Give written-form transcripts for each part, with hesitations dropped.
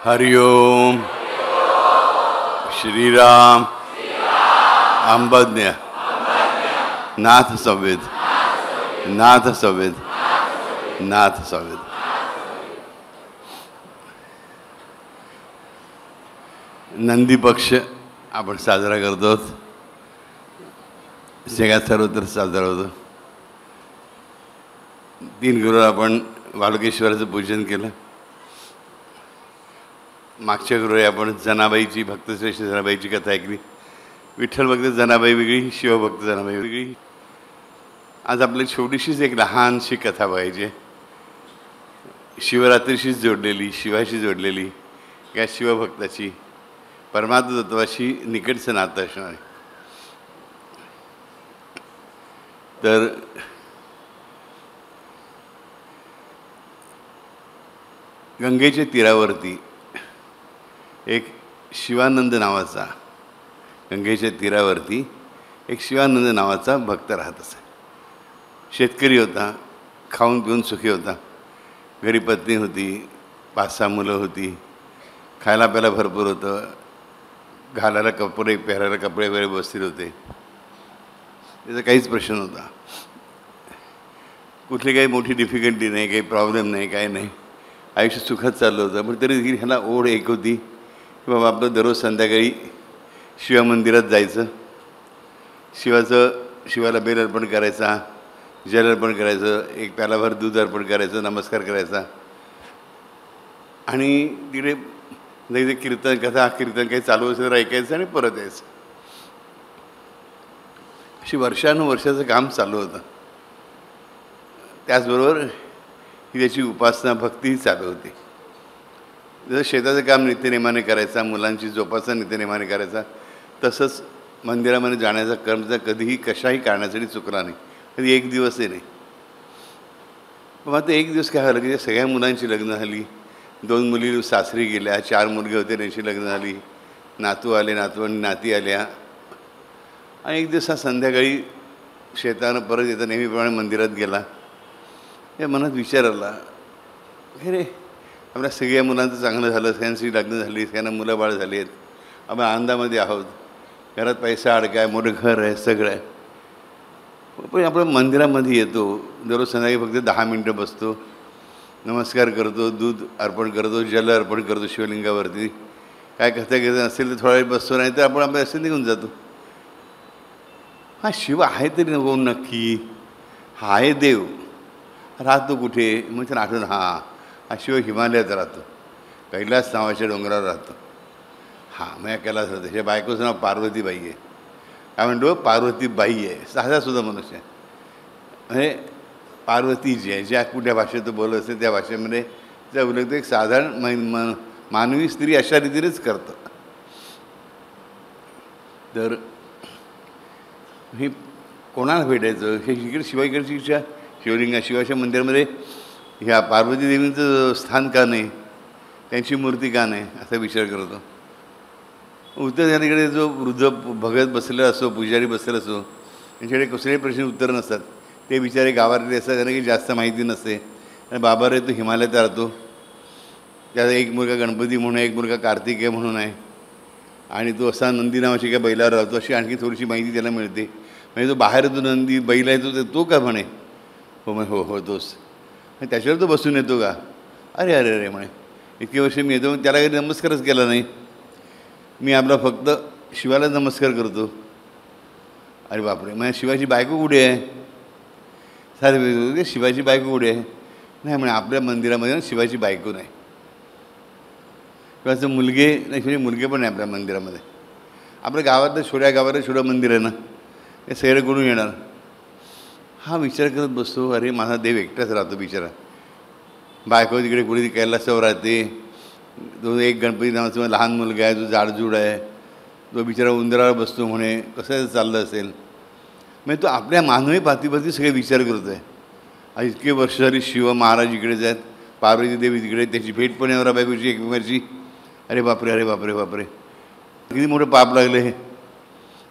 हरिओम. श्रीराम अंबज्ञ नाथ संवेद नाथ संवेद नाथ संवेद. नंदी पक्ष आपण साजरा करतो. जगात सर्वत्र साजरा होतो. 3 गुरुवार आपण वालुकेश्वराचं पूजन केलं. मागच्या गुरुवारी आपण जनाबाईची भक्तश्रेष्ठ जनाबाईची कथा ऐकली. विठ्ठल भक्त जनाबाई वेगळी, शिवभक्त जनाबाई वेगळी. आज आपली छोटीशीच एक लहानशी कथा बघायची आहे. शिवरात्रीशीच जोडलेली, शिवाशी जोडलेली, या शिवभक्ताची परमात्म तत्वाशी निकटचं नातं असणार आहे. तर गंगेच्या तीरावरती एक शिवानंद नावाचा, गंगेच्या तीरावरती एक शिवानंद नावाचा भक्त राहत असे. शेतकरी होता, खाऊन पिऊन सुखी होता. घरी पत्नी होती, 5-6 मुलं होती, खायला प्यायला भरपूर होतं, घालायला कपडे, पेरायला कपडे वगैरे व्यवस्थित होते. त्याचा काहीच प्रश्न नव्हता. कुठली काही मोठी डिफिकल्टी नाही, काही प्रॉब्लेम नाही, काही नाही. आयुष्य सुखात चाललं होतं. पण तरी ह्याला ओढ एक होती की बाबा आपलं दररोज संध्याकाळी शिवमंदिरात जायचं, शिवाला बेल अर्पण करायचा, जल अर्पण करायचं, एक प्यालाभर दूध अर्पण करायचं, नमस्कार करायचा आणि तिकडे नाही कीर्तन, कथा कीर्तन काही चालू असेल तर ऐकायचं आणि परत यायचं. अशी वर्षानुवर्षाचं काम चालू होतं. त्याचबरोबर ही त्याची उपासना भक्तीही चालू होती. जसं शेताचं काम नित्यनेमाने करायचा, मुलांची जोपासना नित्यनेमाने करायचा, तसंच मंदिरामध्ये जाण्याचा कर्म कधीही कशाही कारणासाठी चुकला नाही, कधी एक दिवसही नाही. मग आता एक दिवस काय झालं की सगळ्या मुलांची लग्न झाली, 2 मुली सासरी गेल्या, 4 मुलगे होते, त्यांची लग्न झाली, नातू आले, नातू आणि नाती आल्या. आणि एक दिवस हा संध्याकाळी शेतानं परत येता नेहमीप्रमाणे मंदिरात गेला. या मनात विचार आला, हे रे आपल्या सगळ्या मुलांचं चांगलं झालं, सगळ्यांची लग्न झाली, सगळ्यांना मुलं बाळ झाली आहेत, आपण आनंदामध्ये आहोत, घरात पैसा अडकाय, मोठं घर आहे, सगळं आहे. पण आपण मंदिरामध्ये येतो, दररोज संध्याकाळी फक्त 10 मिनटं बसतो, नमस्कार करतो, दूध अर्पण करतो, जल अर्पण करतो शिवलिंगावरती, काय कथा घेत असेल तर थोडा वेळ बसतो, नाही तर आपण आपल्या असं निघून जातो. हा शिव आहे तरी नको नक्की, हा आहे देव, राहतो कुठे? मग तर आठवण, हा शिव हिमालयात राहतो, कैलास नावाच्या डोंगरावर राहतो. मग कैलास राहतो. त्याच्या बायकोचं नाव पार्वतीबाई आहे. काय म्हणतो? पार्वतीबाई आहे. साधासुद्धा मनुष्य आहे. म्हणजे पार्वती जी आहे, ज्या कुठल्या भाषेत तो बोलत असते त्या भाषेमध्ये त्या उल्लेख एक साधारण मानवी स्त्री अशा रीतीनेच करतं. तर हे कोणाला भेटायचं? हे इकडे शिवाईकडची इच्छा, शिवलिंगा शिवाच्या मंदिरामध्ये ह्या पार्वती देवींचं स्थान का नाही, त्यांची मूर्ती का नाही, असा विचार करतो. उत्तर त्याकडे जो वृद्ध भगत बसलेला असो, पुजारी बसलेला असो, त्यांच्याकडे कसले प्रश्न उत्तर नसतात. ते बिचारे गावातले असतात, त्यांना काही जास्त माहिती नसते. आणि बाबा रे तो हिमालयात राहतो, त्याचा एक मुलगा गणपती म्हणून आहे, एक मुलगा कार्तिकेय म्हणून आहे, आणि तो असा नंदी नावाची काय बैलावर राहतो, अशी आणखी थोडीशी माहिती त्याला मिळते. म्हणजे तो बाहेर जो नंदी बैल आहे तो का म्हणे, हो म्हणे, हो तोच. त्याच्यावर तो बसून येतो का? अरे अरे अरे म्हणे, इतके वर्ष मी येतो, त्याला काही नमस्कारच केला नाही, मी आपला फक्त शिवाला नमस्कार करतो. अरे बापरे, म्हणजे शिवाची बायको कुठे आहे? सारे शिवाची बायको कुठे आहे? नाही म्हणे, आपल्या मंदिरामध्ये शिवाची बायको नाही, किंवा मुलगे नाही, मुलगे पण नाही आपल्या मंदिरामध्ये. आपल्या गावातलं छोटं मंदिर आहे ना, हे सैर करून येणार. हा विचार करत बसतो, अरे माझा देव एकटाच राहतो बिचारा, बायको तिकडे कुठे कैलासावर राहते, तो एक गणपती नावाचा लहान मुलगा आहे, जो जाडजूड आहे, तो बिचारा उंदरावर बसतो म्हणे, कसं चाललं असेल. म्हणजे तो आपल्या मानवी पातीवरती सगळे विचार करतो आहे. आज इतके वर्ष झाली शिव महाराज इकडेच आहेत, पार्वती देवी तिकडे, त्याची भेट पण आहे बायकोची एकमेकाची. अरे बापरे, अरे बापरे बापरे, किती मोठं पाप लागलं हे.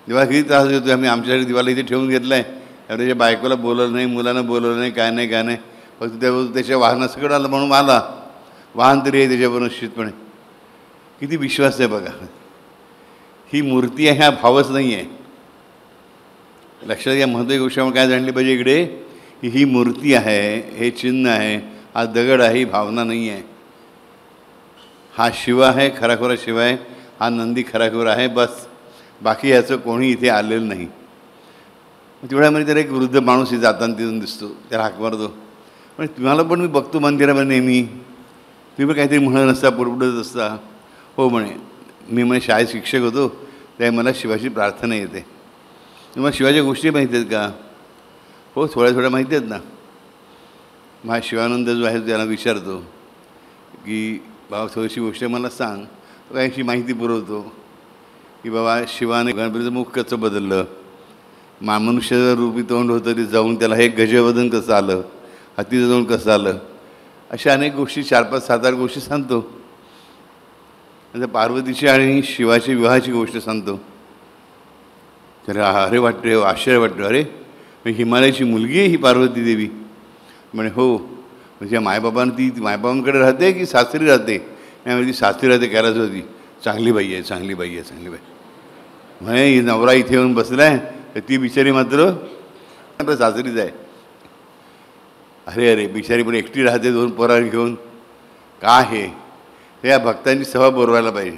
देवा किती त्रास देतो आम्ही, आमच्यासाठी देवाला इथे ठेवून घेतलं आहे, त्याच्या बायकोला बोलवलं नाही, मुलांना बोलवलं नाही, काय नाही, फक्त त्याच्या वाहनासकडं आलं म्हणून आला, वाहन तरी आहे त्याच्यावर निश्चितपणे. किती विश्वास आहे बघा. ही मूर्ती आहे हा भावच नाही आहे. लक्षात घ्या, महत्त्वाची गोष्ट आपण काय जाणली पाहिजे इकडे, की ही मूर्ती आहे, हे चिन्ह आहे, हा दगड आहे, ही भावना नाही आहे. हा शिव आहे, खराखुरा शिव आहे, हा नंदी खराखुरा आहे, बस. बाकी ह्याचं कोणी इथे आलेलं नाही. तेवढ्यामध्ये तर एक वृद्ध माणूस इथे जाताना तिथून दिसतो, त्याला हाक मारतो. पण तुम्हाला पण मी बघतो मंदिरामध्ये नेहमी, तुम्ही पण काहीतरी म्हणत असता, पुढपुढत असता. हो म्हणे, मी म्हणे शाळेत शिक्षक होतो, त्यामुळे मला शिवाची प्रार्थना येते. तुम्हाला शिवाच्या गोष्टी माहिती आहेत का? हो, थोड्या थोड्या माहिती आहेत ना. माझा शिवानंद जो आहे त्याला विचारतो की बाबा थोडीशी गोष्ट मला सांग. काहीशी माहिती पुरवतो की बाबा शिवाने गणपतीचं मुख कसं बदललं, मनुष्याचं रूपी तोंड होतं ते जाऊन त्याला हे गजबदन कसं आलं, हत्तीचं तोंड कसं आलं, अशा अनेक गोष्टी 4-5, 7-8 गोष्टी सांगतो. नंतर पार्वतीची आणि शिवाची विवाहाची गोष्ट सांगतो. तर अरे वाटतं, आश्चर्य वाटतं, अरे हिमालयाची मुलगी आहे ही पार्वती देवी. म्हणे हो, म्हणजे मायबाबांना ती मायबाबांकडे राहते की सासरी राहते? नाही म्हणजे ती सासरी राहते, कैलास होती. चांगली बाई आहे, चांगली बाई आहे, चांगली बाई. म्हणे ही नवरा इथे येऊन बसला आहे, तर ती बिचारी मात्र आपल्या सासरीच आहे. अरे अरे, बिचारी पण एकटी राहते 2 पोरांना घेऊन. का हे या भक्तांची सभा बोलवायला पाहिजे.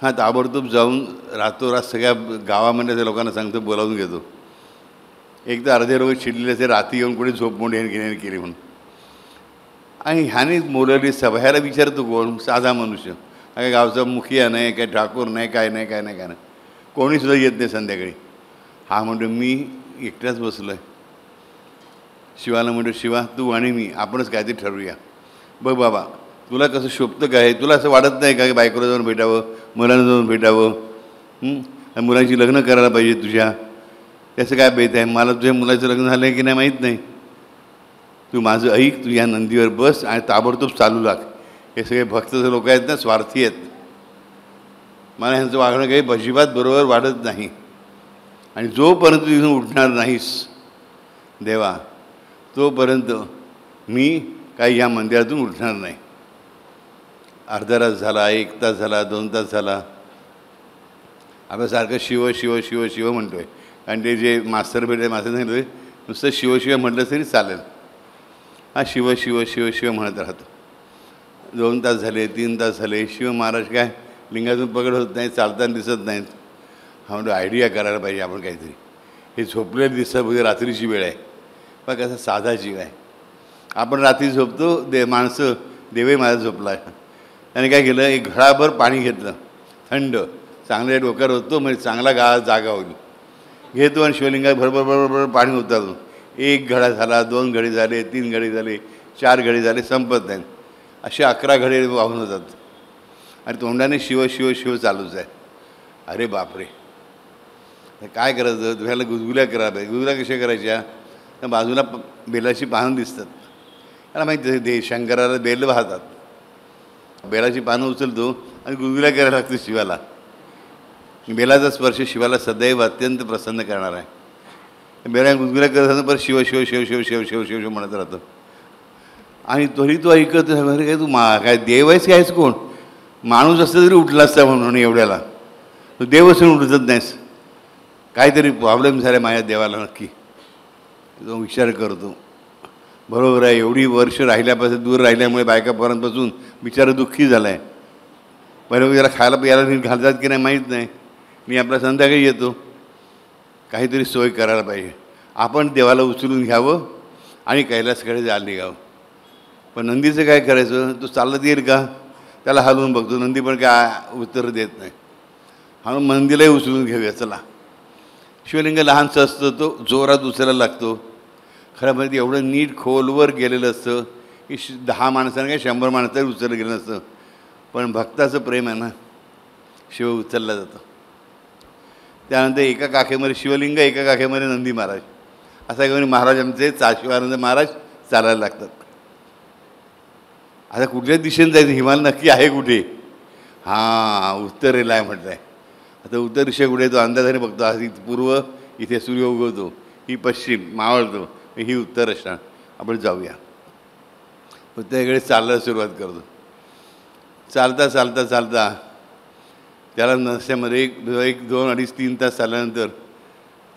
हां, ताबडतोब जाऊन रातोरात सगळ्या गावामध्ये त्या लोकांना सांगतो, बोलावून घेतो. एक तर अर्धे लोक चिडलेले असे, रात्री येऊन कोणी झोपमोड घेणे केली म्हणून. आणि ह्याने बोलवली सभा. ह्याला विचारतो कोण? साधा मनुष्य. काय गावचा मुखिया नाही, काय ठाकूर नाही, काय नाही, काय नाही, काय नाही, कोणीसुद्धा येत नाही संध्याकाळी. हा म्हणतो मी एकटाच बसलो आहे. शिवाला म्हणतो, शिवा तू आणि मी आपणच काहीतरी ठरवूया. बघ बाबा, तुला कसं शोभतं काय? तुला असं वाटत नाही का की बायकोला जाऊन भेटावं, मुलांना जाऊन भेटावं, मुलांची लग्न करायला पाहिजे तुझ्या? त्याचं काय बेत आहे? मला तुझ्या मुलाचं लग्न झालं आहे की नाही माहीत नाही. तू माझं ऐक, तू या नंदीवर बस आणि ताबडतोब चालू लाग. हे सगळे भक्त लोक आहेत ना, स्वार्थी आहेत. मला ह्यांचं वागणं काही अजिबात बरोबर वाटत नाही. आणि जोपर्यंत तू इथून उठणार नाहीस देवा, तोपर्यंत मी काही ह्या मंदिरातून उठणार नाही. अर्धा तास झाला, 1 तास झाला, 2 तास झाला, आपल्यासारखं शिव शिव शिव शिव म्हणतो आहे. कारण ते जे मास्तर भेटले, मास्तर सांगितलं नुसतं शिवशिव म्हटलं तरी चालेल. हा शिव शिव शिव शिव म्हणत राहतो. 2 तास झाले, 3 तास झाले, शिव महाराज काय लिंगातून पकड होत नाही, चालताना दिसत नाहीत. हा म्हणतो आयडिया करायला पाहिजे आपण काहीतरी. हे झोपलेलं दिसतं, बघा रात्रीची वेळ आहे. पण कसा साधा जीव आहे. आपण रात्री झोपतो, माणसं देवही माझा झोपला आहे. त्याने काय केलं, एक घडाभर पाणी घेतलं थंड, चांगल्या डोक्यावर होतो, म्हणजे चांगला जागा होईल. घेतो आणि शिवलिंगात बरोबर बरोबर पाणी उतरतो. 1 घडा झाला, 2 घडे झाले, 3 घडे झाले, 4 घडे झाले, संपत नाही. असे 11 घडे वाहून होतात. आणि तोंडाने शिव शिव शिव चालूच आहे. अरे बापरे, काय करायचं? तुम्हाला गुजगुल्या करायला पाहिजे. गुजगुल्या कशा करायच्या? तर बाजूला बेलाची पानं दिसतात. त्याला माहिती आहे, दे शंकराला बेल वाहतात. बेलाची पानं उचलतो आणि गुजगुल्या करायला लागते शिवाला. बेलाचा स्पर्श शिवाला सदैव अत्यंत प्रसन्न करणार आहे. बेला गुजगुल्या करत असताना परत शिव शिव शिव शिव शिव शिव शिव शिव म्हणत राहतो. आणि तरी तो ऐकत अरे काय तू काय देव आहेस, कायच कोण? माणूस असतं तरी उठला असता म्हणून एवढ्याला. तू देव असून उठत नाहीस. काहीतरी प्रॉब्लेम झाला माझ्या देवाला नक्की. तो विचार करतो. बरोबर आहे, एवढी वर्ष राहिल्यापासून दूर राहिल्यामुळे बायकापोरांपासून बिचारा दुःखी झाला आहे. बरोबर, त्याला खायला प्यायला नीट घालतात की नाही माहीत नाही. मी आपला संध्याकाळी येतो. काहीतरी सोय करायला पाहिजे. आपण देवाला उचलून घ्यावं आणि कैलासकडे जायला निघावं. पण नंदीचं काय करायचं? तो चालत येईल का? त्याला हलवून बघतो. नंदी पण काय उत्तर देत नाही. हा नंदीलाही उचलून घेऊया चला. शिवलिंग लहानसं असतं, तो जोरात उचलायला लागतो. खरं म्हणजे एवढं नीट खोलवर गेलेलं असतं की 10 माणसांना काय 100 माणसांनी उचललं गेलं नसतं. पण भक्ताचं प्रेम आहे ना, शिव उचलला जातो. त्यानंतर एका काखेमध्ये शिवलिंग, एका काखेमध्ये नंदी महाराज. असा घेऊन महाराज आमचे शिवानंद महाराज चालायला लागतात. आता कुठल्या दिशेने जायचं? हिमालय नक्की आहे कुठे? हां, उत्तरेला आहे म्हटलं आहे. आता उत्तर दिशा कुठे? तो अंदाजाने बघतो. आज पूर्व, इथे सूर्य उगवतो. ही पश्चिम मावळतो, ही उत्तर असणार. आपण जाऊया. उत्तरेकडे चालायला सुरुवात करतो. चालता चालता चालता त्याला नस्यामध्ये एक 2 अडीच 3 तास चालल्यानंतर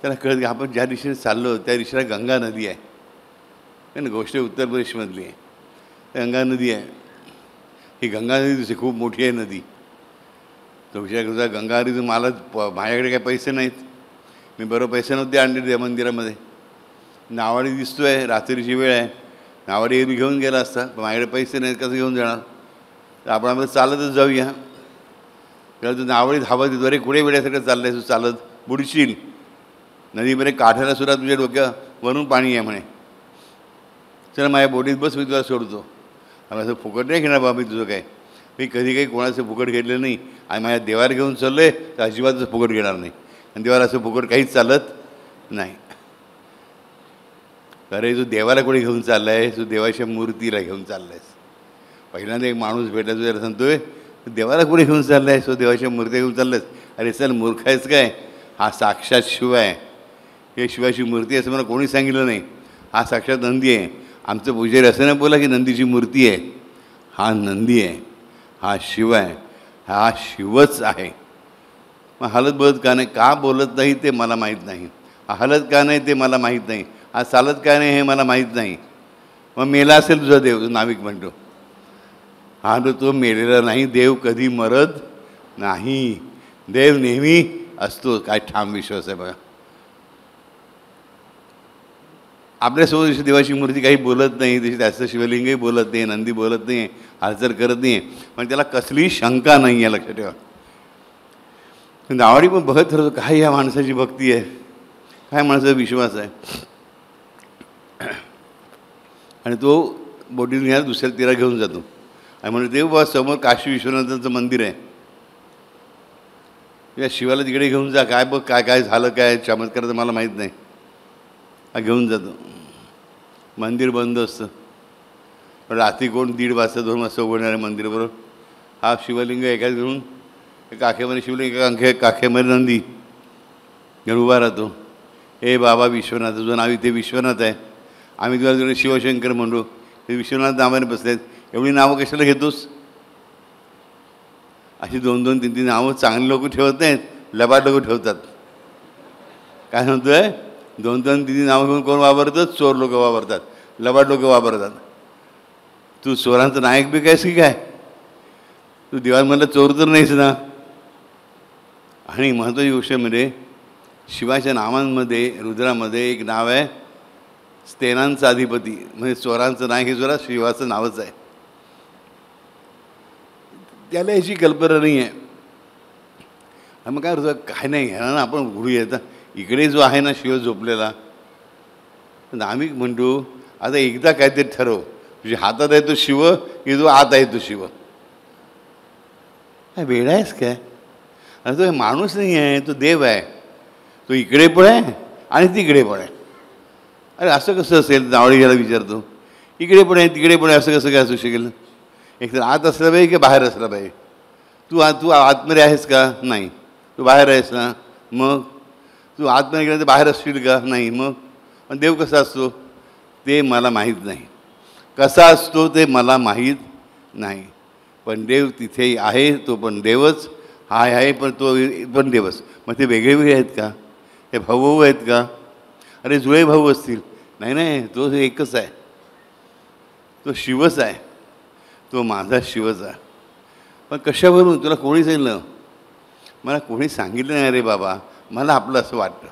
त्याला कळत की आपण ज्या दिशेने चाललो त्या दिशेला गंगा नदी आहे. ना गोष्ट उत्तर प्रदेशमधली आहे. गंगा नदी आहे. ही गंगा नदी दिसते खूप मोठी आहे नदी. तो विचार करता गंगा नदी मला माझ्याकडे काही पैसे नाहीत, मी बरोबर पैसे नव्हते आणले त्या मंदिरामध्ये. नावाडी दिसतो आहे, रात्रीची वेळ आहे, नावाडी मी घेऊन गेला असता, पण माझ्याकडे पैसे नाहीत, कसं घेऊन जाणार. तर आपण आम्हाला चालतच जाऊया. तेव्हा तू नावाडी धावत येतो, अरे कुठे वेळासारखं चाललं आहे तू चालत, बुडशील. नदीमध्ये काठाला सुद्धा तुझ्या डोक्यावरून पाणी आहे म्हणे. चला माझ्या बोटीत बस, मी तुला सोडतो. आम्ही असं फुकट नाही घेणार बाबा मी तुझं काय, मी कधी काही कोणाचं फुकट घेतलं नाही आणि माझ्या देवाला घेऊन चाललो आहे तर अजिबातच फुकट घेणार नाही. आणि देवाला असं फुकट काहीच चालत नाही. अरे तू देवाला कोणी घेऊन चालला आहे, तू देवाच्या मूर्तीला घेऊन चालला आहेस. पहिल्यांदा एक माणूस भेटला, तुझ्याला सांगतोय देवाला कोणी घेऊन चालला आहेस, तो देवाच्या मूर्त्या घेऊन चाललायस. अरे चल मूर्ख आहेस काय, हा साक्षात शिव आहे. हे शिवाची मूर्ती असं मला कोणी सांगितलं नाही. हा साक्षात नंदी आहे. आमचं पुजारी असं नाही बोला की नंदीची मूर्ती आहे. हा नंदी आहे, हा शिव आहे, हा शिवच आहे. मग हलत बोलत का नाही, का बोलत नाही ते मला माहीत नाही. हा हलत का नाही ते मला माहीत नाही. हा चालत का नाही हे मला माहीत नाही. मग मेला असेल तुझा देव, नाविक म्हणतो. हा तो मेलेला नाही, देव कधी मरत नाही, देव नेहमी असतो. काय ठाम विश्वास आहे बघा. आपल्यासोबत जशी देवाची मूर्ती काही बोलत नाही, तशी त्याचं शिवलिंगही बोलत नाही, नंदी बोलत नाही, हालचाल करत नाही, पण त्याला कसली शंका नाही आहे, लक्षात ठेवा. नावाडी पण बघत ठरवतो काय या माणसाची भक्ती आहे, काय माणसाचा विश्वास आहे. आणि तो बोटीतून घ्या दुसऱ्या तीरा घेऊन जातो आणि म्हणजे देव बा समोर काशी विश्वनाथांचं मंदिर आहे, या शिवाला तिकडे घेऊन जा. काय बघ काय काय झालं, काय चमत्काराचं मला माहीत नाही. हा घेऊन जातो. मंदिर बंद असतं, पण रात्री कोण 1:30 वाजता 2 वाजता उघडणार आहे मंदिराबरोबर. हा शिवलिंग एका घेऊन काखेमध्ये शिवलिंग, एका काखेमध्ये नंदी घेऊन उभा राहतो. ए बाबा विश्वनाथ, तुझं नाव इथे विश्वनाथ आहे, आम्ही तुला तिकडे शिवशंकर म्हणतो, ते विश्वनाथ नावाने बसलेत, एवढी नावं कशाला घेतोस. अशी 2-2, 3-3 नावं चांगली लोक ठेवत नाहीत, लबाड लोक ठेवतात. काय म्हणतोय, 2-2, 3 नावं घेऊन कोण वापरतात, चोर लोक वापरतात, लबाड लोक वापरतात. तू चोरांचं नायक बी कायस की काय, तू देवांमधला चोर तर नाहीस ना. आणि महत्त्वाची गोष्ट म्हणजे शिवाच्या नावांमध्ये, रुद्रामध्ये एक नाव आहे स्तेनांचा अधिपती, म्हणजे चोरांचं नायक हे जोरा शिवाचं नावच आहे. त्याला याची कल्पना नाही आहे. मग काय होतं, काय नाही ना आपण गुरु येतात इकडे जो आहे ना शिव झोपलेला, आम्ही म्हणतो आता एकदा काहीतरी ठरव, तुझ्या हातात आहे तो शिव की जो आत आहे तो शिव. काय वेडा आहेस काय, आणि तो माणूस नाही आहे, तो देव आहे. तो इकडे पण आहे आणि तिकडे पण आहे. अरे असं कसं असेल, नावडी घ्यायला विचारतो. इकडे पण आहे तिकडे पण आहे, असं कसं काय असू शकेल. एक तर आत असला पाहिजे की बाहेर असला पाहिजे. तू आतमध्ये आहेस का, नाही. तू बाहेर आहेस ना, मग तू आतमध्ये गेलं तर बाहेर असशील का, नाही. मग पण देव कसा असतो ते मला माहीत नाही, कसा असतो ते मला माहीत नाही. पण देव तिथेही आहे, तो पण देवच. हाय आहे पण तो पण देवच. मग ते वेगळे वेगळे आहेत का, हे भाऊ आहेत का, अरे जुळे भाऊ असतील, नाही नाही, तो एकच आहे, तो शिवच आहे, तो माझा शिवच आहे. पण कशावरून, तुला कोणी सांगितलं, मला कोणी सांगितलं नाही रे बाबा, मला आपलं असं वाटतं.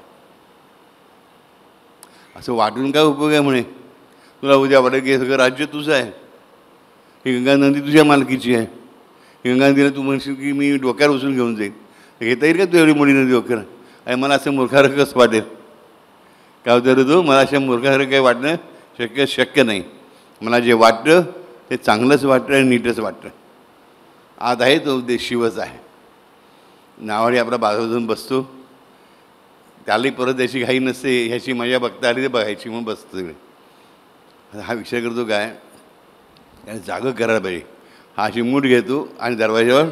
असं वाटून काय उपयोग आहे म्हणे. तुला उद्या वाटेल की हे सगळं राज्य तुझं आहे, ही गंगा नदी तुझ्या मालकीची आहे, ही गंगा नदीला तू म्हणशील की मी डोक्यावर बसून घेऊन जाईल, घेता येईल का तू एवढी मोठी नदी डोक्यावर. आणि मला असं मूर्खासारखं कसं वाटेल, काय होतं रे तू, मला अशा मूर्खासारखं काही वाटणं शक्य नाही. मला जे वाटतं ते चांगलंच वाटतं आणि नीटच वाटतं. आत आहे तो देश शिवच आहे. नावाडी आपला बाजून बसतो, त्यालाही परत त्याची घाई नसते, ह्याची मजा बघता आली ते बघायची, मग बसतो तिकडे. हा विचार करतो काय, त्याने जागं करायला पाहिजे. हा अशी मूठ घेतो आणि दरवाज्यावर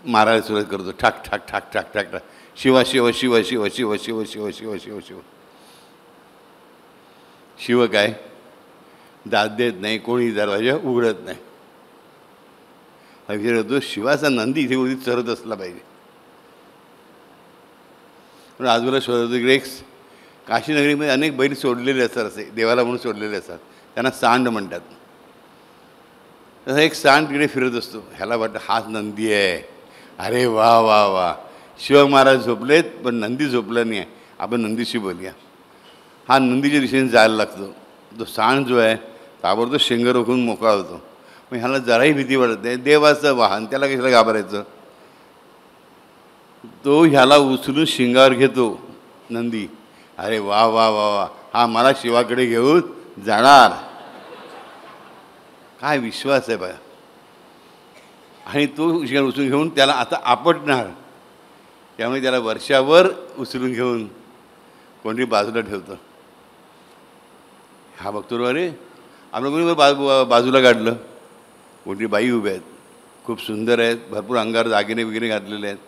मारायला सुरुवात करतो, ठाक ठाक ठाक ठाक ठाक ठाक, शिवा शिव शिव शिव शिव शिव शिव शिव शिव शिव. शिव काय दाद देत नाही, कोणी दरवाजा उघडत नाही. हा विचार करतो शिवाचा नंदी इथे उदित चरत असला पाहिजे. पण आजूबाजूला शोधतो तिकडे एक काशीनगरीमध्ये अनेक बैल सोडलेले असतात, असे देवाला म्हणून सोडलेले असतात, त्यांना सांड म्हणतात. तसा एक सांड तिकडे फिरत असतो. ह्याला वाटतं हाच नंदी आहे. अरे वा वा वा, शिव महाराज झोपलेत पण नंदी झोपला नाही आहे, आपण नंदीशी बोलूया. हा नंदीच्या दिशेने जायला लागतो. तो सांड जो आहे ताबडतोब शेंग रोखून मोकळा होतो. मग ह्याला जराही भीती वाटत नाही, देवाचं वाहन, त्याला कशाला घाबरायचं. तो ह्याला उचलून शिंगावर घेतो नंदी. अरे वा वा वा वा, हा मला शिवाकडे घेऊन जाणार. काय विश्वास आहे बघा. आणि तो शिंगावर उचलून घेऊन त्याला आता आपटणार. त्यामुळे त्याला वर्षावर उचलून घेऊन कोणतरी बाजूला ठेवतं. हा बघतो अरे आपलं कोणी बाजूला काढलं. कोणती बाई उभ्या आहेत, खूप सुंदर आहेत, भरपूर अंगावर दागिने वगैरे घातलेले आहेत.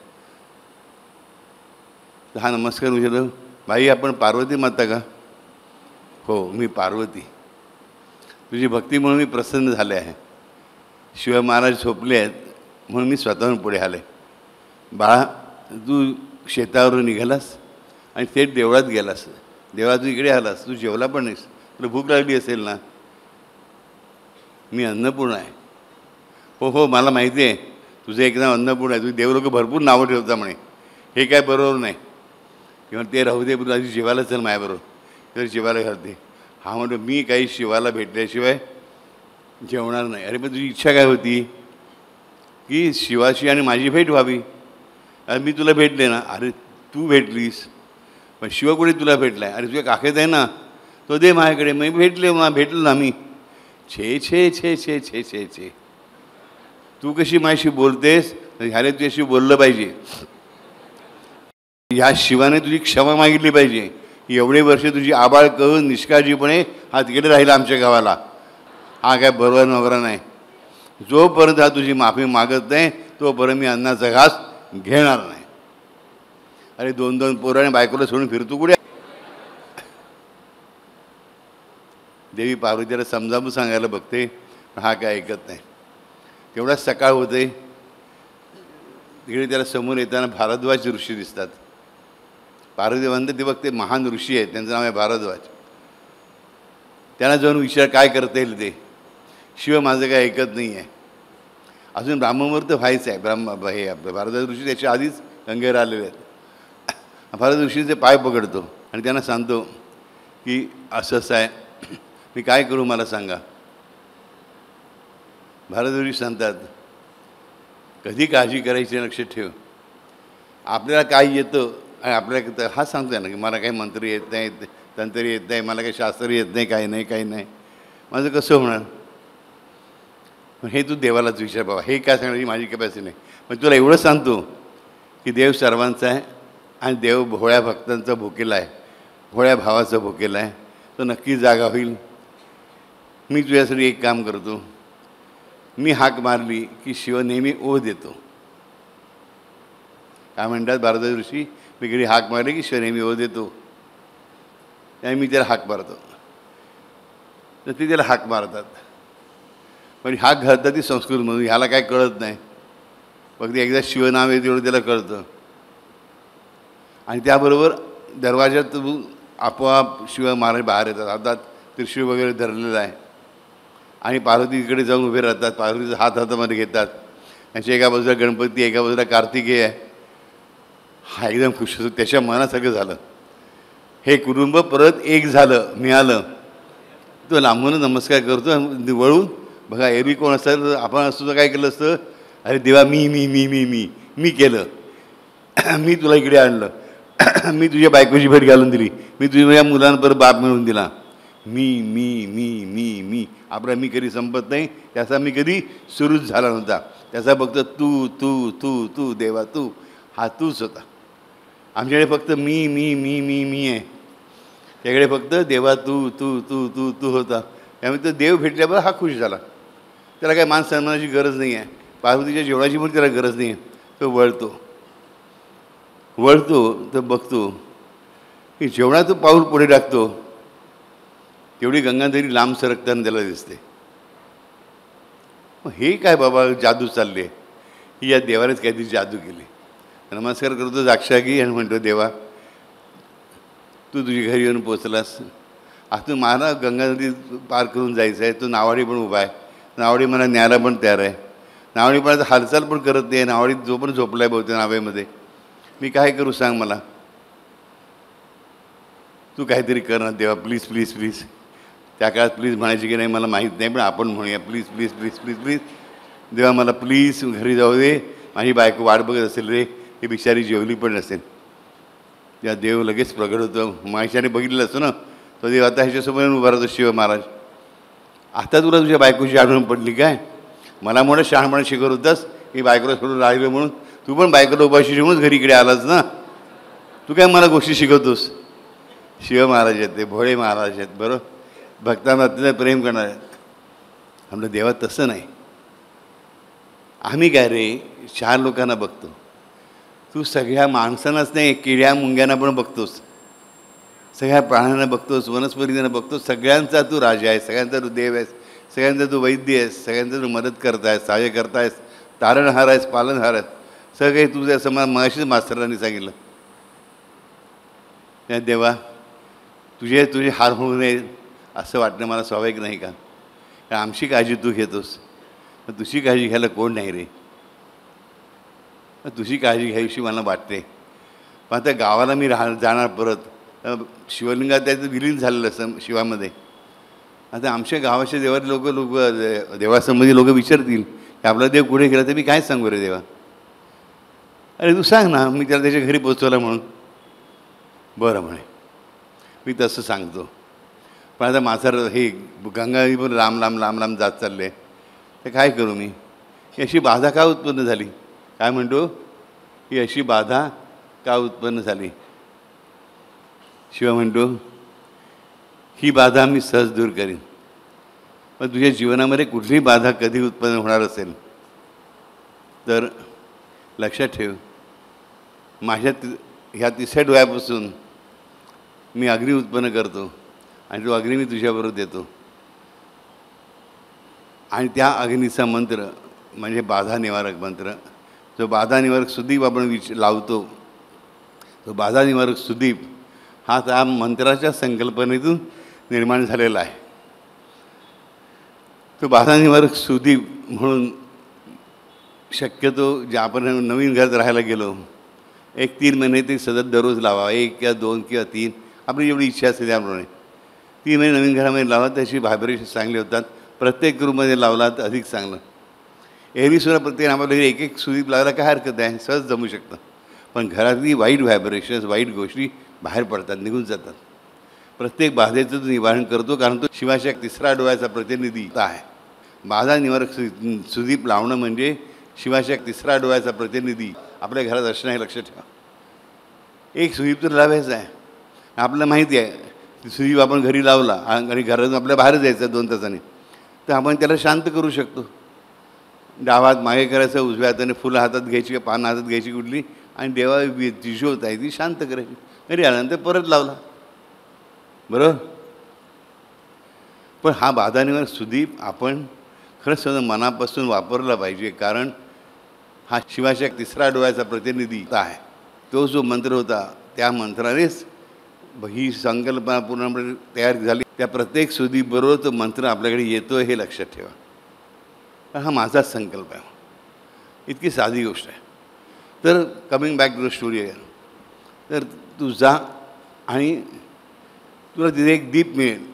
तर हा नमस्कार विचारतो, बाई आपण पार्वती माता का? हो मी पार्वती. तुझी भक्ती म्हणून मी प्रसन्न झाले आहे. शिव महाराज झोपले आहेत म्हणून मी स्वतःहून पुढे आले. बाळा तू शेतावरून निघालास आणि थेट देवळात गेलास. देवळात तू इकडे आलास, तू जेवला पण नाहीस, तुला भूक लागली असेल ना. मी अन्नपूर्णा आहे. हो हो मला माहिती आहे, तुझं एक नाव अन्नपूर्णा आहे. तुझी देव लोक भरपूर नावं ठेवता म्हणे, हे काय बरोबर नाही. किंवा ते राहू दे, पण आधी शिवाला चल माझ्याबरोबर, तर शिवाला घालते. हा म्हणतो मी काही शिवाला भेटल्याशिवाय जेवणार नाही. अरे पण तुझी इच्छा काय होती की शिवाशी आणि माझी भेट व्हावी. अरे मी तुला भेटले ना. अरे तू भेटलीस पण शिव कुठे तुला भेटला आहे? अरे तुझ्या काखेत आहे ना, तो दे माझ्याकडे. मी भेटलो ना मी. छे छे छे छे छे छे छे, तू कशी माझ्याशी बोलतेस? ह्याने तुझ्याशी बोललं पाहिजे. ह्या शिवाने तुझी क्षमा मागितली पाहिजे. एवढे वर्ष तुझी आबाळ करून निष्काळजीपणे हा तिकडे राहिला आमच्या गावाला, हा काय बरोबर नवरा नाही. जोपर्यंत हा तुझी माफी मागत नाही तोपर्यंत मी अन्नाचा घास घेणार नाही. अरे 2-2 पोराने बायकोला सोडून फिरतो कुठे? देवी पार्वतीला समजावून सांगायला बघते, हा काय ऐकत नाही. तेवढाच सकाळ होते. तिकडे त्याला समोर येताना भारद्वाज ऋषी दिसतात. पार्वती म्हणते ते बघते महान ऋषी आहेत, त्यांचं नाव आहे भारद्वाज. त्यांना जाऊन विचार काय करता येईल ते. शिव माझं काय ऐकत नाही आहे. अजून ब्राह्मणमुहूर्त व्हायचं आहे. हे भारद्वाज ऋषी त्याच्या आधीच गंगेवर आलेले आहेत. भारद्वाज ऋषीचे पाय पकडतो आणि त्यांना सांगतो की असं असं आहे, मी काय करू मला सांगा. भारद्वाज ऋषी सांगतात, कधी काळजी करायची लक्षात ठेव. आपल्याला काय येतं आणि आपल्याला हा सांगतोय ना की मला काही मंत्र येत नाही, तंत्र येत नाही, मला काही शास्त्र येत नाही, काही नाही काही नाही, माझं कसं होणार. पण हे तू देवालाच विचार बाबा, हे काय सांगण्याची माझी कॅपॅसिटी नाही. पण तुला एवढं सांगतो की देव सर्वांचा आहे आणि देव भोळ्या भक्तांचा भुकेला आहे, भोळ्या भावाचा भुकेला आहे. तो नक्की जागा होईल. मी तुझ्यासाठी एक काम करतो, मी हाक मारली की शिव नेहमी ओढ देतो. काय म्हणतात भारद्वाज ऋषी, मी घरी हाक मारली की शिव नेहमी ओढ देतो. आणि मी त्याला हाक मारतो, तर ते त्याला हाक मारतात. पण हाक घालतात ती संस्कृतमधून, ह्याला काय कळत नाही. फक्त एकदा शिवनाम आहे तेवढं त्याला कळतं. आणि त्याबरोबर दरवाज्यात आपोआप शिव महाराज बाहेर येतात. हातात त्रिशूळ वगैरे धरलेलं आहे आणि पार्वतीकडे जाऊन उभे राहतात. पार्वतीचा हात हातामध्ये घेतात. त्यांच्या एका बाजूला गणपती, एका बाजूला कार्तिकेय आहे. हा एकदम खुश होतो, त्याच्या मनासारखं झालं. हे कुटुंब परत एक झालं, मिळालं. तो लांबून नमस्कार करतो वळून. बघा एरवी कोण असतं तर आपण असतो तर काय केलं असतं, अरे देवा मी मी मी मी मी मी केलं, मी तुला इकडे आणलं, मी तुझ्या बायकोची भेट घालून दिली, मी तुझ्या मुलांपर्यंत बाप मिळवून दिला. मी मी मी मी मी आपला मी कधी संपत नाही. त्याचा मी कधी सुरूच झाला नव्हता. त्याचा फक्त तू तू तू तू देवा तू, हा तूच होता. आमच्याकडे फक्त मी मी मी मी मी आहे, त्याकडे फक्त देवा तू तू तू तू तू होता. त्यामुळे तो देव भेटल्यावर हा खुश झाला. त्याला काय मान सन्मानाची गरज नाही आहे, पार्वतीच्या जेवणाची पण त्याला गरज नाही आहे. तो वळतो तर बघतो की जेवणा तो पाऊल पुढे टाकतो तेवढी गंगाधरी लांब सरकताना त्याला दिसते. हे काय बाबा जादू चालली आहे, ही या देवानेच काहीतरी जादू केली. नमस्कार करतो जाक्षागी आणि म्हणतो, देवा तू तुझी घरी येऊन पोचलास. आता मला गंगा नदी पार करून जायचं आहे. तू नावाडी पण उभा आहे, नावाडी मला न्यायला पण तयार आहे. नावाडी पण हालचाल पण करत नाही. नावाडी जो पण झोपला आहे बहुतेक नावेमध्ये. मी काय करू सांग मला. तू काहीतरी कर ना देवा, प्लीज प्लीज प्लीज. त्या काळात प्लीज म्हणायची की नाही मला माहीत नाही, पण आपण म्हणूया please please please please please. देवा मला प्लीज घरी जाऊ दे, माझी बायको वाट बघत असेल रे, ही बिचारी जेवली पण नसेल. त्या देव लगेच प्रगट होतो. माहिशाने बघितलं असतं ना, तो देव आता ह्याच्यासमोर उभा राहतो. शिव महाराज, आता तुला तुझ्या बायकोची आठवण पडली काय? मला म्हणून शहाणपणा शिकवत होतास की बायकोला सोडून राहिलं म्हणून. तू पण बायकोला उपाशी ठेवूनच घरी इकडे आलास ना. तू काय मला गोष्टी शिकवतोस? शिव महाराज आहेत ते, भोळे महाराज आहेत. बरोबर, भक्तांना अत्यंत प्रेम करणार आहेत. आपलं देवा तसं नाही. आम्ही काय रे, 4 लोकांना बघतो. तू सगळ्या माणसांनाच नाही, किड्या मुंग्यांना पण बघतोस, सगळ्या प्राण्यांना बघतोस, वनस्पतींना बघतोस. सगळ्यांचा तू राजा आहेस, सगळ्यांचा तू देव आहेस, सगळ्यांचा तू वैद्य आहेस, सगळ्यांचा तू मदत करतायस, सहाय्य करतायस, तारणहार आहेस, पालनहार आहेस. सगळं काही तुझ्या समाज मगाशीच मास्तरांनी सांगितलं. त्या देवा तुझे हार होऊ नये असं वाटणं मला स्वाभाविक नाही का? कारण आमची काळजी तू घेतोस, तुझी काळजी घ्यायला कोण नाही रे. तुझी काळजी घ्यावीशी मला वाटते. पण आता गावाला मी जाणार परत. शिवलिंगात त्याचं विलीन झालेलं असं शिवामध्ये. आता आमच्या गावाच्या देवाचे लोक देवासंबंधी लोक विचारतील की आपला देव कुठे गेला, तर मी काय सांगू रे देवा? अरे तू सांग ना, मी त्याला त्याच्या घरी पोचवला म्हणून. बरं म्हणे, मी तसं सांगतो. पण आता माझं हे गंगा पण लांब लांब लांब लांब जात चालले, तर काय करू मी? ही अशी बाधा का उत्पन्न झाली? काय म्हणतो? ही अशी बाधा का उत्पन्न झाली? शिव म्हणतो, ही बाधा मी सहज दूर करीन. पण तुझ्या जीवनामध्ये कुठलीही बाधा कधी उत्पन्न होणार असेल तर लक्षात ठेव, माझ्या ह्या 3ऱ्या डोळ्यापासून मी अग्नी उत्पन्न करतो आणि तो अग्नी मी तुझ्याबरोबर देतो. आणि त्या अग्नीचा मंत्र म्हणजे बाधा निवारक मंत्र. जो बाधा निवारक सुदीप आपण लावतो, तो बाधा निवारक सुदीप हा त्या मंत्राच्या संकल्पनेतून निर्माण झालेला आहे. तो बाधा निवारक सुदीप म्हणून शक्यतो जे आपण नवीन घरात राहायला गेलो, 1-3 महिने ते सतत दररोज लावा. 1 किंवा 2 किंवा 3, आपली जेवढी इच्छा असते त्याप्रमाणे 3 महिने नवीन घरामध्ये लावा. त्याची व्हायब्रेशन चांगले होतात. प्रत्येक रूममध्ये लावला तर अधिक चांगलं. एरवीसुद्धा प्रत्येक आम्हाला 1-1 सुदीप लावायला काय हरकत आहे, सहज जमू शकतं. पण घरातली वाईट व्हायब्रेशन्स, वाईट गोष्टी बाहेर पडतात, निघून जातात. प्रत्येक बाधेचं तो निवारण करतो, कारण तो शिवाच्या 3रा डोळ्याचा प्रतिनिधी आहे. बाधा निवारक सुदीप लावणं म्हणजे शिवाच्या 3रा डोळ्याचा प्रतिनिधी आपल्या घरात असणं हे लक्षात ठेवा. 1 सुदीप तर लावायचा आहे. आपल्याला माहिती आहे सुदीप आपण घरी लावला आणि घरातून आपल्या बाहेर जायचं 2 तासांनी, तर आपण त्याला शांत करू शकतो. डावा हात मागे करायचं, उजव्या हाताने फुलं हातात घ्यायची किंवा पानं हातात घ्यायची कुठली, आणि देवा जी ज्योत आहे ती शांत करायची. घरी आल्यानंतर परत लावला, बरोबर. पण हा बाधा निवारक सुदीप आपण खरंच सगळं मनापासून वापरला पाहिजे, कारण हा शिवाच्या 3रा डोळ्याचा प्रतिनिधी आहे. तो जो मंत्र होता त्या मंत्रानेच ही संकल्पना पूर्णपणे तयार झाली. त्या प्रत्येक सुदीपबरोबर तो मंत्र आपल्याकडे येतो हे लक्षात ठेवा. हा माझाच संकल्प आहे. इतकी साधी गोष्ट आहे. तर coming back to the story आहे. तर तू जा आणि तुला तिथे एक दीप मिळेल,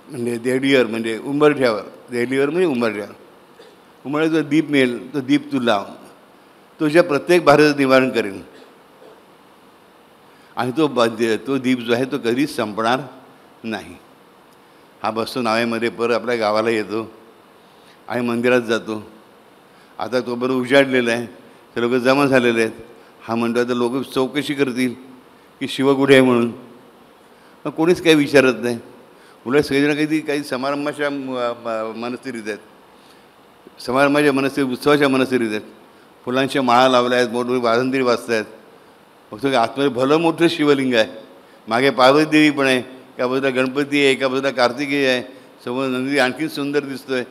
म्हणजे देडीवर म्हणजे उंबरठ्यावर, देडीवर म्हणजे उंबरठ्यावर उंबरठ्यावर जो दीप मिळेल तो दीप तू लाव. तुझ्या प्रत्येक बाधेचं निवारण करेल. आणि तो दीप जो आहे तो कधीच संपणार नाही. हा बसतो नावेमध्ये, परत आपल्या गावाला येतो आणि मंदिरात जातो. आता तो बरोबर उजाडलेला आहे, ते लोक जमा झालेले आहेत. हा म्हणतो तर लोक चौकशी करतील की शिव कुठे आहे म्हणून. मग कोणीच काही विचारत नाही. उलट सगळेजण काही समारंभाच्या मनस्थितीत आहेत, समारंभाच्या मनस्थितीत, उत्सवाच्या मनस्थितीत आहेत. फुलांच्या माळा लावल्या आहेत, मोठमोठी वाजंत्री वाजत आहेत. फक्त आतमध्ये भलं मोठं शिवलिंग आहे. मागे पार्वती देवी पण आहे, एका बाजूला गणपती आहे, एका बाजूला कार्तिकेय आहे, समोर नंदी आणखीन सुंदर दिसतो आहे.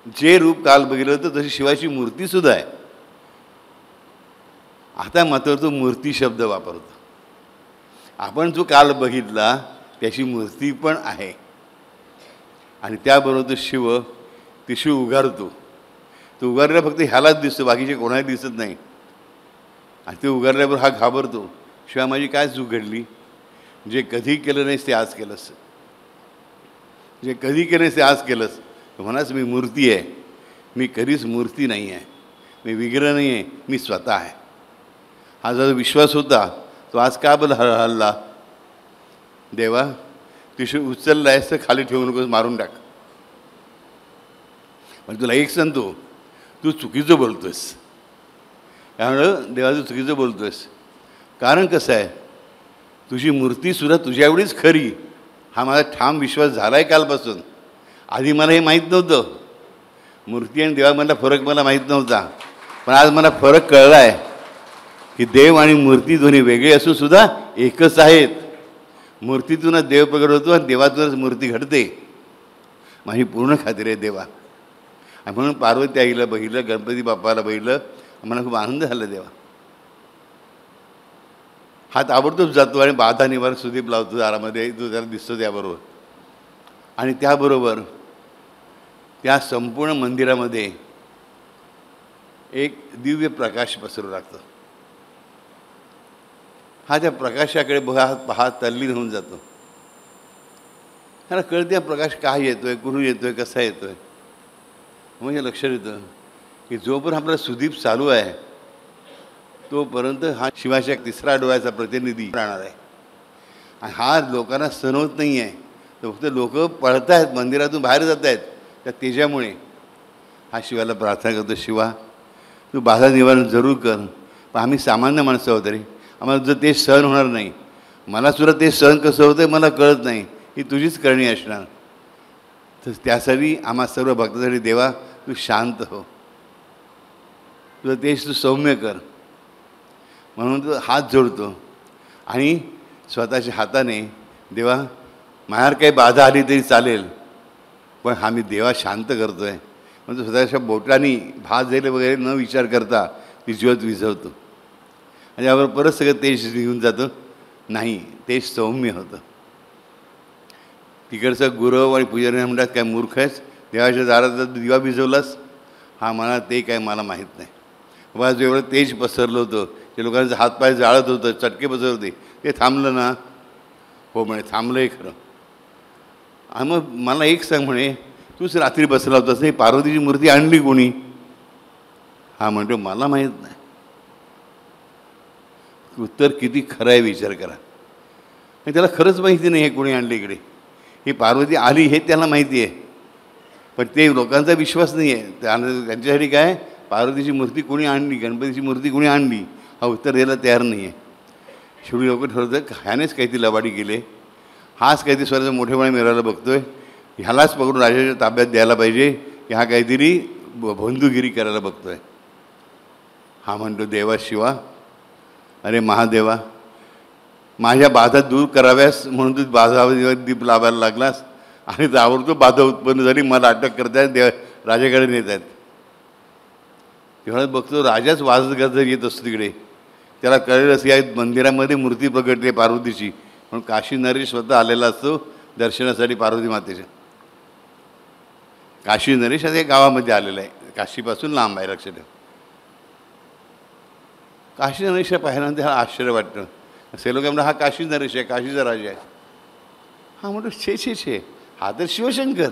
जे रूप काल बघितलं होतं तशी शिवाची मूर्तीसुद्धा आहे. आता मात्र तो मूर्ती शब्द वापरतो. आपण जो काल बघितला त्याची मूर्ती पण आहे आणि त्याबरोबर तो शिव उगारतो. तो उगारला फक्त ह्यालाच दिसतो, बाकीचे कोणाला दिसत नाही. आणि ते उगारल्यावर हा घाबरतो, शिवा माझी काय चूक घडली, जे कधी केलं नाहीस ते आज केलंस, जे कधी केलं नाहीस ते आज केलंस. म्हणाच मी मूर्ती आहे, मी कधीच मूर्ती नाही आहे, मी विग्रह नाही आहे, मी स्वतः आहे. हा जो विश्वास होता तो आज का बरं हल्ला. देवा तू उचलला आहेस तर खाली ठेवू नकोस, मारून टाक. पण तुला एक सांगतो, तू चुकीचं बोलतोयस. त्यामुळं देवा तू चुकीचं बोलतोयस. कारण कसं आहे, तुझी मूर्तीसुद्धा तुझ्या एवढीच खरी, हा माझा ठाम विश्वास झाला आहे कालपासून. आधी मला हे माहीत नव्हतं, मूर्ती आणि देवामधला फरक मला माहीत नव्हता. पण आज मला फरक कळला आहे की देव आणि मूर्ती दोन्ही वेगळे असूनसुद्धा एकच आहेत. मूर्तीतूनच देव प्रगट होतो आणि देवातूनच मूर्ती घडते. माझी पूर्ण खात्री आहे देवा. आणि म्हणून पार्वती आईला बघितलं, गणपती बाप्पाला बघितलं, मला खूप आनंद झाला. देवा हा ताबडतोब जातो आणि बाधा निवारण सुदीप लावतो दारामध्ये, तो त्याला दिसतो त्याबरोबर. आणि त्याबरोबर त्या संपूर्ण मंदिरामध्ये एक दिव्य प्रकाश पसरू लागतो. हा त्या प्रकाशाकडे पाहत तल्लीन होऊन जातो. त्याला कळते हा प्रकाश काय येतोय, कुठून येतोय, कसा येतोय. म्हणजे लक्षात येतं की जोपर्यंत आपला सुदीप चालू आहे तोपर्यंत हा शिवाच्या तिसरा डोळ्याचा प्रतिनिधी राहणार आहे. आणि हा लोकांना सण होत नाही आहे, तर फक्त लोक पळत आहेत, मंदिरातून बाहेर जात आहेत त्या तेजामुळे. हा शिवाला प्रार्थना करतो, शिवा तू बाधा निवारण जरूर कर. पण आम्ही सामान्य माणसं आहोत रे, आम्हाला जर ते सहन होणार नाही. मलासुद्धा ते सहन कसं होतं आहे मला कळत नाही, ही तुझीच करणी असणार. तर त्यासाठी आम्हा सर्व भक्तासाठी देवा तू शांत हो, तुझं तेच तू सौम्य कर. म्हणून तो हात जोडतो आणि स्वतःच्या हाताने देवा माझ्यावर काही बाधा आली तरी चालेल, पण हा मी देवा शांत करतो आहे. म्हणजे स्वतःच्या बोटांनी भात जाईल वगैरे न विचार करता ती ज्योत विझवतो. आणि यावर परत सगळं तेज निघून जातं. नाही, तेज सौम्य होतं. तिकडचं गुरव आणि पुजारी म्हणतात काय मूर्ख आहेस, देवाच्या दारात दिवा भिजवलास. हा म्हणा ते काय मला माहीत नाही. बाबा जो एवढं तेज पसरलं होतं, ते लोकांचं हातपाय जाळत होतं, चटके बसत होते, ते थांबलं ना. हो म्हणे थांबलं आहे खरं. आणि मग मला एक सांग म्हणे, तूच रात्री बसला होतास नाही, पार्वतीची मूर्ती आणली कोणी. हा म्हणतो मला माहीत नाही. उत्तर किती खरं आहे विचार करा. आणि त्याला खरंच माहिती नाही हे कोणी आणले इकडे. ही पार्वती आली हे त्याला माहिती आहे, पण ते लोकांचा विश्वास नाही आहे. त्यांच्यासाठी काय पार्वतीची मूर्ती कोणी आणली, गणपतीची मूर्ती कोणी आणली, हा उत्तर द्यायला तयार नाही आहे. शेवटी लोक ठरवतं ह्यानेच काहीतरी लबाडी केले, हाच काहीतरी स्वतःचा मोठेपणा मिळायला बघतोय, ह्यालाच पकडून राजाच्या ताब्यात द्यायला पाहिजे, की हा काहीतरी बंधुगिरी करायला बघतोय. हा म्हणतो देवा शिवा, अरे महादेवा, माझ्या बाधा दूर कराव्यास म्हणून तू बाधा दीप लावायला लागलास आणि ताबडतोब बाधा उत्पन्न झाली, मला अटक करतायत, राजाकडे नेत आहेत. तेव्हा बघतो राजाच वाजत गाजत येत असतो तिकडे. त्याला कळेल असं या मंदिरामध्ये मूर्ती प्रगटली पार्वतीची, म्हणून काशी नरेश स्वतः आलेला असतो दर्शनासाठी पार्वती मातेच्या. काशी नरेश आता गावामध्ये आलेला आहे, काशीपासून लांब आहे, लक्षात ठेव. काशी नरेश पाहिल्यानंतर हा आश्चर्य वाटतं. असे लोक म्हणतात हा काशी नरेश आहे, काशीचा राजा आहे. हा म्हणतो छे, हा तर शिवशंकर,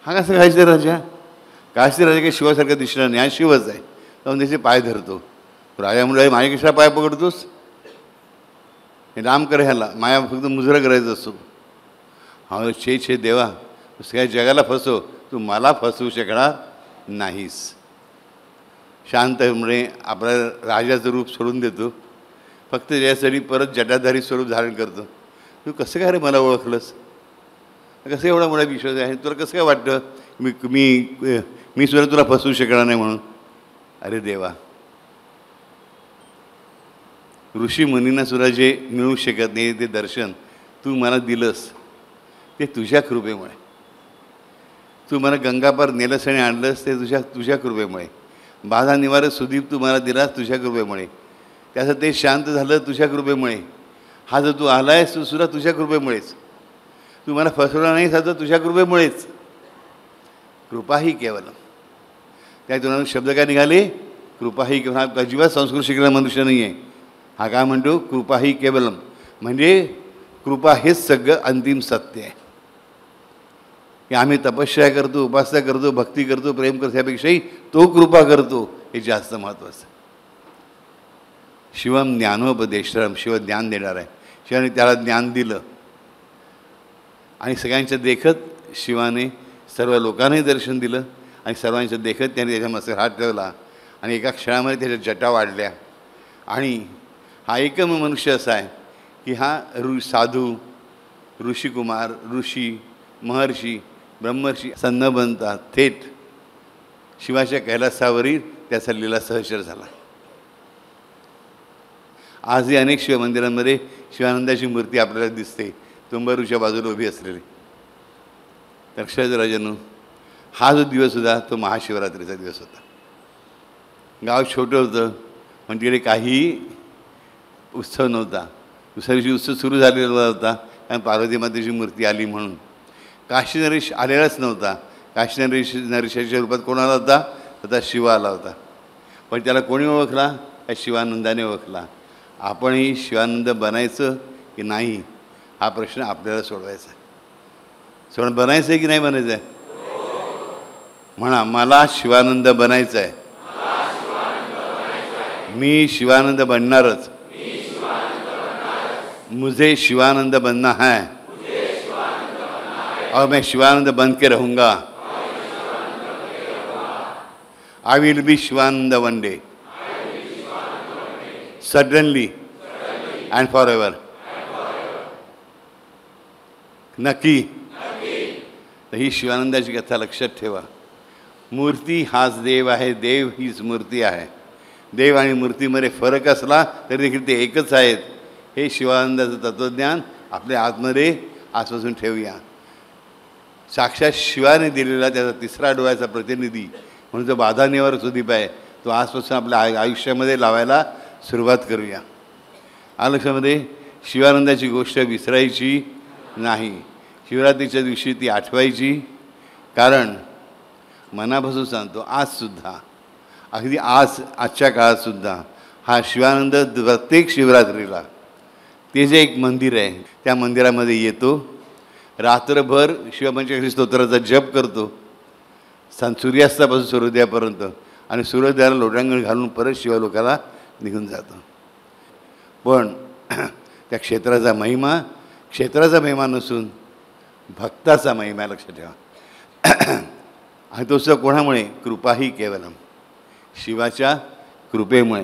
हा कसा काशीचा राजा. काशीचा राजा काही शिवासारखा दिसणार नाही, हा शिवच आहे. तर त्याचे पाय धरतो. राजा म्हणतो माझ्या कशा पाय पकडतोस, हे राम कर, ह्याला माया फक्त मुजरा करायचं असतो. हा छे देवा, सगळ्या जगाला फसव, तू मला फसवू शकणार नाहीस. शांतपणे आपल्या राजाचं रूप सोडून देतो, फक्त यासाठी परत जटाधारी स्वरूप धारण करतो. तू कसं काय रे मला ओळखलंस, कसं एवढा मोठा विश्वास आहे, तुला कसं काय वाटतं मी सुद्धा तुला फसवू शकणार नाही म्हणून. अरे देवा, ऋषी मुनींना सुद्धा जे मिळू शकत नाही ते दर्शन तू मला दिलंस, ते तुझ्या कृपेमुळे. तू मला गंगापार नेलंस आणि आणलंस ते तुझ्या कृपेमुळे. बाधा निवारक सुदीप तू मला दिलास तुझ्या कृपेमुळे. त्याचं ते शांत झालं तुझ्या कृपेमुळे. हा जो तू आला आहेस तू सुद्धा तुझ्या कृपेमुळेच. तू मला फसवला नाही साधं तुझ्या कृपेमुळेच. कृपा ही केवलम. त्या तुला शब्द काय निघाले? कृपा ही केवलम. हा अजिबात संस्कृत शिकलेला मनुष्य नाही आहे. हा काय म्हणतो? कृपा ही केवलम. म्हणजे कृपा हेच सगळं अंतिम सत्य आहे. की आम्ही तपश्चर्या करतो, उपासना करतो, भक्ती करतो, प्रेम करतो, यापेक्षाही तो कृपा करतो हे जास्त महत्त्वाचं. शिवम ज्ञानोपदेशरम. शिव ज्ञान देणार आहे. शिवाने त्याला ज्ञान दिलं आणि सगळ्यांच्या देखत शिवाने सर्व लोकांनाही दर्शन दिलं आणि सर्वांच्या देखत त्याने त्याच्या मस्तकावर हात ठेवला आणि एका क्षणामध्ये त्याच्या जटा वाढल्या. आणि हा एकम मनुष्य असा आहे की हा साधू, ऋषिकुमार, ऋषी, महर्षी, ब्रह्मर्षी सन्न बनता थेट शिवाच्या कैलासावरील त्याचा लीला सहचर झाला. आजही अनेक शिवमंदिरांमध्ये शिवानंदाची मूर्ती आपल्याला दिसते, तुंबारूच्या बाजूला उभी असलेली. लक्षात राजांनो, हा जो दिवस होता तो महाशिवरात्रीचा दिवस होता. गाव छोटं होतं पण तिकडे काही उत्सव नव्हता. दुसऱ्या दिवशी उत्सव सुरू झालेला होता कारण पार्वती मातेची मूर्ती आली म्हणून. काशी नरेश आलेलाच नव्हता. काशी नरेशाच्या रूपात कोण आला होता? आता शिव आला होता. पण त्याला कोणी ओळखला? त्या शिवानंदाने ओळखला. आपणही शिवानंद बनायचं की नाही हा प्रश्न आपल्याला सोडवायचा आहे. बनायचं आहे की नाही बनायचं आहे? म्हणा, मला शिवानंद बनायचं आहे. मी शिवानंद बनणारच. मुझे शिवानंद बनना है और मैं शिवानंद बन के रहूँगा. I will be Shivanand one day, suddenly and for ever. नक्की. तर ही शिवानंदाची कथा लक्षात ठेवा. मूर्ती हाच देव आहे, देव हीच मूर्ती आहे. देव आणि मूर्तीमध्ये फरक असला तरी देखील ते एकच आहेत. हे शिवानंदाचं तत्त्वज्ञान आपल्या आतमध्ये आजपासून ठेवूया. साक्षात शिवाने दिलेला त्याचा तिसरा डोळ्याचा प्रतिनिधी म्हणून जो बाधा निवारक सुदीप आहे तो आजपासून आपल्या आयुष्यामध्ये लावायला सुरुवात करूया. लक्षामध्ये शिवानंदाची गोष्ट विसरायची नाही. शिवरात्रीच्या दिवशी ती आठवायची. कारण मनापासून सांगतो, आजसुद्धा अगदी आजच्या काळातसुद्धा हा शिवानंद प्रत्येक शिवरात्रीला ते जे एक मंदिर आहे त्या मंदिरामध्ये येतो. रात्रभर शिवपंचाक्षरी स्तोत्राचा जप करतो सूर्यास्तापासून सूर्योदयापर्यंत आणि सूर्योदयाला लोटांगण घालून परत शिवलोकाला निघून जातो. पण त्या क्षेत्राचा महिमा नसून भक्ताचा महिमा लक्षात ठेवा. आणि तो सुद्धा कोणामुळे? कृपा ही केवलम. शिवाच्या कृपेमुळे,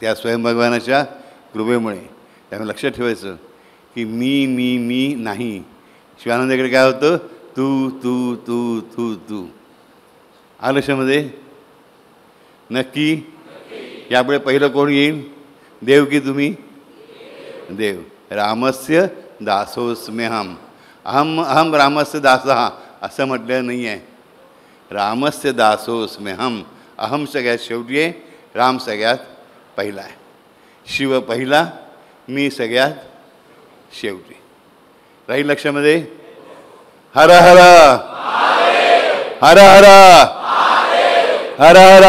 त्या स्वयंभगवानाच्या कृपेमुळे. त्यामुळे लक्षात ठेवायचं की मी नाही. शिवानंदाकडे काय होतं? तू तू तू तू तू. लक्षामध्ये नक्की. यापुढे पहिलं कोण येईल? देव की तुम्ही? देव. रामस्य दासोस्म्यहम. अहम रामस्य दासः असं म्हटलं नाही आहे. रामस्य दासोस्म्यहम. अहम सगळ्यात शेवटी आहे, राम सगळ्यात पहिला आहे. शिव पहिला, मी सगळ्यात शेवटी. राहील लक्षामध्ये? हर हर हर हर हर हर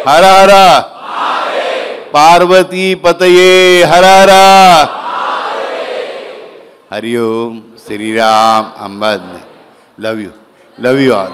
हर हर पार्वती पतये हर हर. हरिओम. श्रीराम. अंबाद. लव यू ऑल.